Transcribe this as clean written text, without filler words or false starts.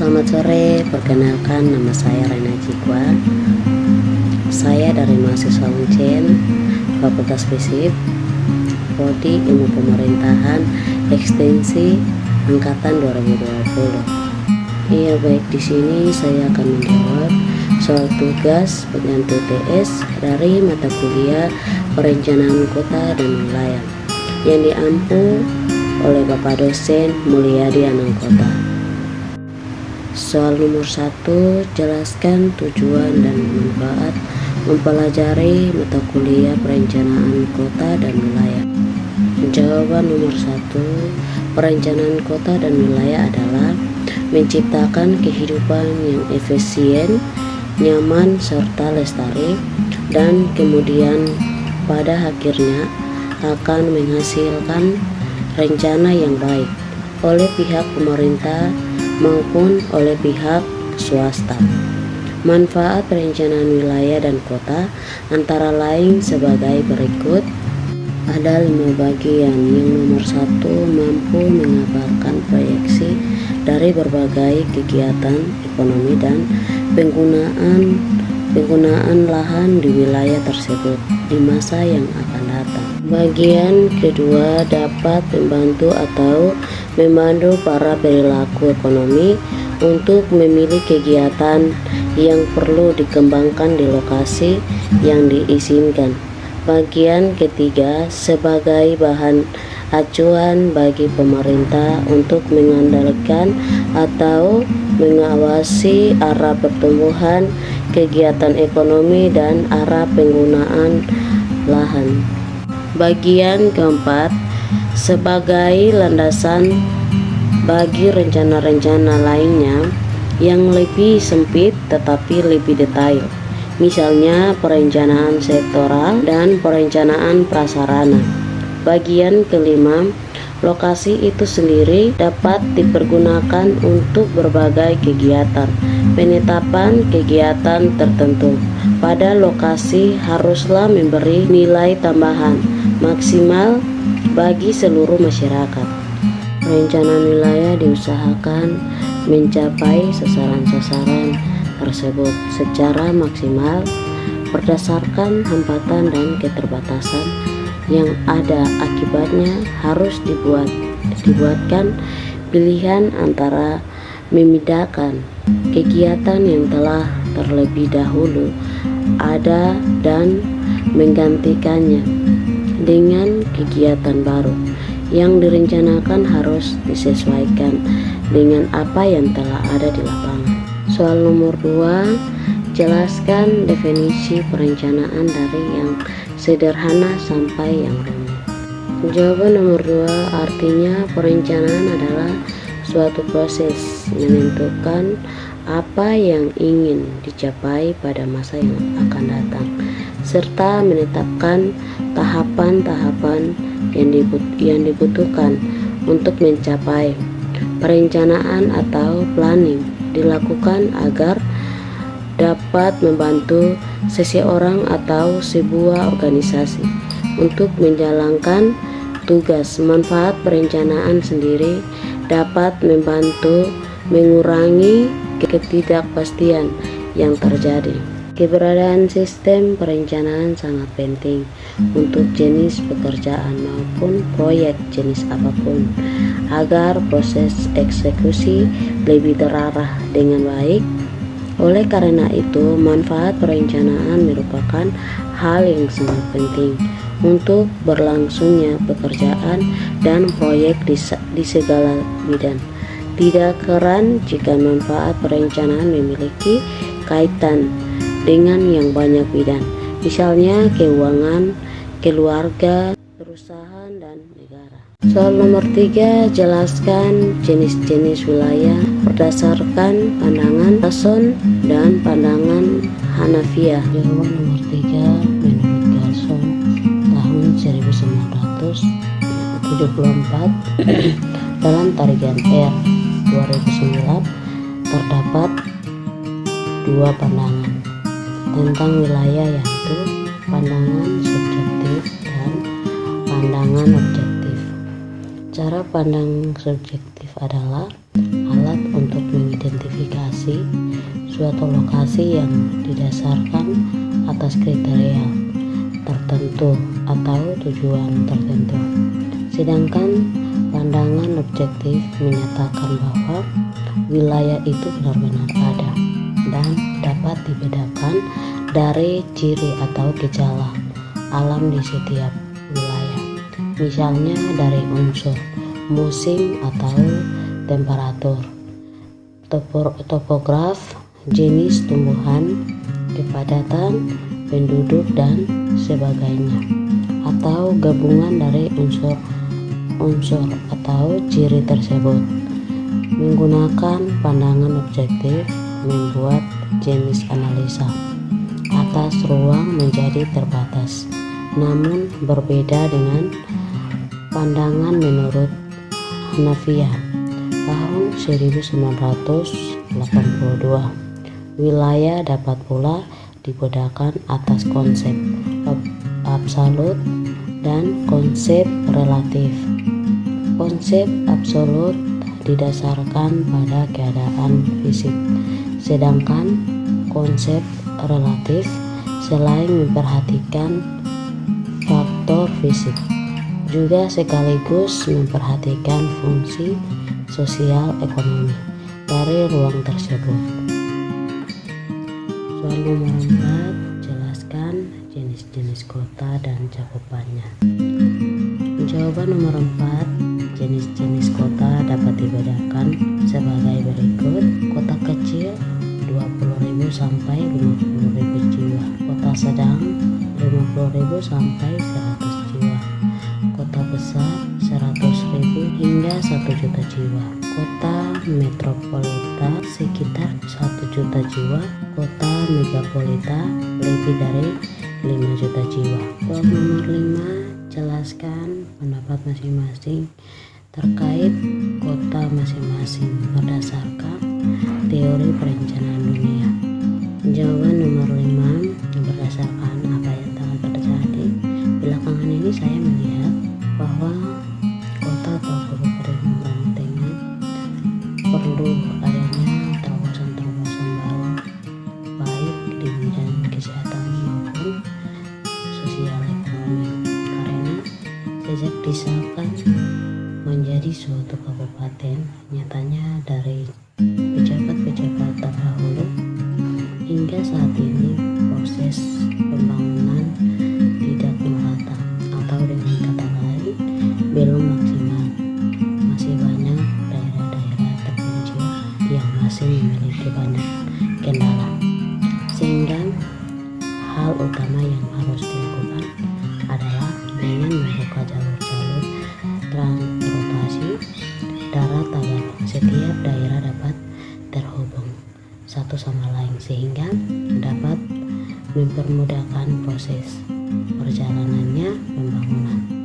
Selamat sore, perkenalkan nama saya Rena Cikwa. Saya dari mahasiswa Uncen, Fakultas Fisip, Prodi Ilmu Pemerintahan, Ekstensi Angkatan 2020. Iya, baik, di sini saya akan menjawab soal tugas pengganti TS dari mata kuliah Perencanaan Kota dan Wilayah yang diampu oleh Bapak dosen Mulyadi Anangkota. Soal nomor 1, jelaskan tujuan dan manfaat mempelajari mata kuliah Perencanaan Kota dan Wilayah. Jawaban nomor 1, perencanaan kota dan wilayah adalah menciptakan kehidupan yang efisien, nyaman, serta lestari, dan kemudian pada akhirnya akan menghasilkan rencana yang baik oleh pihak pemerintah maupun oleh pihak swasta. Manfaat perencanaan wilayah dan kota antara lain sebagai berikut. Ada 5 bagian. Yang nomor 1, mampu mengabarkan proyeksi dari berbagai kegiatan ekonomi dan penggunaan lahan di wilayah tersebut di masa yang akan datang. Bagian kedua, dapat membantu atau memandu para perilaku ekonomi untuk memilih kegiatan yang perlu dikembangkan di lokasi yang diizinkan. Bagian ketiga, sebagai bahan acuan bagi pemerintah untuk mengandalkan atau mengawasi arah pertumbuhan kegiatan ekonomi dan arah penggunaan lahan. Bagian keempat, sebagai landasan bagi rencana-rencana lainnya yang lebih sempit tetapi lebih detail, misalnya perencanaan sektoral dan perencanaan prasarana. Bagian kelima, lokasi itu sendiri dapat dipergunakan untuk berbagai kegiatan. Penetapan kegiatan tertentu pada lokasi haruslah memberi nilai tambahan maksimal bagi seluruh masyarakat. Perencanaan wilayah diusahakan mencapai sasaran-sasaran tersebut secara maksimal berdasarkan hambatan dan keterbatasan yang ada. Akibatnya harus dibuatkan pilihan antara memindahkan kegiatan yang telah terlebih dahulu ada dan menggantikannya dengan kegiatan baru yang direncanakan harus disesuaikan dengan apa yang telah ada di lapangan. Soal nomor 2, jelaskan definisi perencanaan dari yang sederhana sampai yang rumit. Jawaban nomor 2, artinya perencanaan adalah suatu proses menentukan apa yang ingin dicapai pada masa yang akan datang, serta menetapkan tahapan-tahapan yang dibutuhkan untuk mencapai. Perencanaan atau planning dilakukan agar dapat membantu seseorang atau sebuah organisasi untuk menjalankan tugas. Manfaat perencanaan sendiri dapat membantu mengurangi ketidakpastian yang terjadi. Keberadaan sistem perencanaan sangat penting untuk jenis pekerjaan maupun proyek jenis apapun, agar proses eksekusi lebih terarah dengan baik. Oleh karena itu, manfaat perencanaan merupakan hal yang sangat penting untuk berlangsungnya pekerjaan dan proyek di segala bidang. Tidak heran jika manfaat perencanaan memiliki kaitan dengan yang banyak bidang, misalnya keuangan, keluarga, perusahaan, dan negara. Soal nomor 3, jelaskan jenis-jenis wilayah berdasarkan pandangan Garson dan pandangan Hanafiyah. Jawaban nomor 3, menurut Garson tahun 1974 dalam Tarigan R 2009 terdapat 2 pandangan tentang wilayah, yaitu pandangan subjektif dan pandangan objektif. Cara pandang subjektif adalah alat untuk mengidentifikasi suatu lokasi yang didasarkan atas kriteria tertentu atau tujuan tertentu. Sedangkan pandangan objektif menyatakan bahwa wilayah itu benar-benar ada dan dapat dibedakan dari ciri atau gejala alam di setiap wilayah. Misalnya dari unsur musim atau temperatur, topograf, jenis tumbuhan, kepadatan penduduk dan sebagainya, atau gabungan dari unsur atau ciri tersebut. Menggunakan pandangan objektif membuat jenis analisa atas ruang menjadi terbatas, namun berbeda dengan pandangan menurut Hanafiya tahun 1982. Wilayah dapat pula dibedakan atas konsep absolut dan konsep relatif. Konsep absolut didasarkan pada keadaan fisik, sedangkan konsep relatif selain memperhatikan faktor fisik, juga sekaligus memperhatikan fungsi sosial ekonomi dari ruang tersebut. Soal nomor 4, jelaskan jenis-jenis kota dan cakupannya. Jawaban nomor 4, jenis-jenis kota dapat dibedakan sebagai berikut. Kota kecil 20.000 sampai 50.000 jiwa, kota sedang 50.000 sampai 100 jiwa, kota besar 100.000 hingga 1 juta jiwa, kota metropolita sekitar 1 juta jiwa, kota megapolita lebih dari 5 juta jiwa. Soal nomor 5, jelaskan pendapat masing-masing terkait kota masing-masing berdasarkan teori perencanaan dunia. Jawaban nomor 5, berdasarkan apa yang telah terjadi belakangan ini, saya melihat bahwa kota atau kabupaten pembangunan perlu adanya terobosan-terobosan baru, baik di bidang kesehatan maupun sosial ekonomi, karena sejak disahkan menjadi suatu kabupaten, nyatanya dari pejabat-pejabat terdahulu hingga saat ini proses pembangunan tidak merata, atau dengan kata lain belum maksimal. Masih banyak daerah-daerah terpencil yang masih memiliki banyak kendala, sehingga hal utama yang harus dilakukan adalah dengan membuka jalur-jalur transportasi darat agar setiap daerah dapat terhubung satu sama lain, sehingga dapat mempermudahkan proses perjalanannya pembangunan.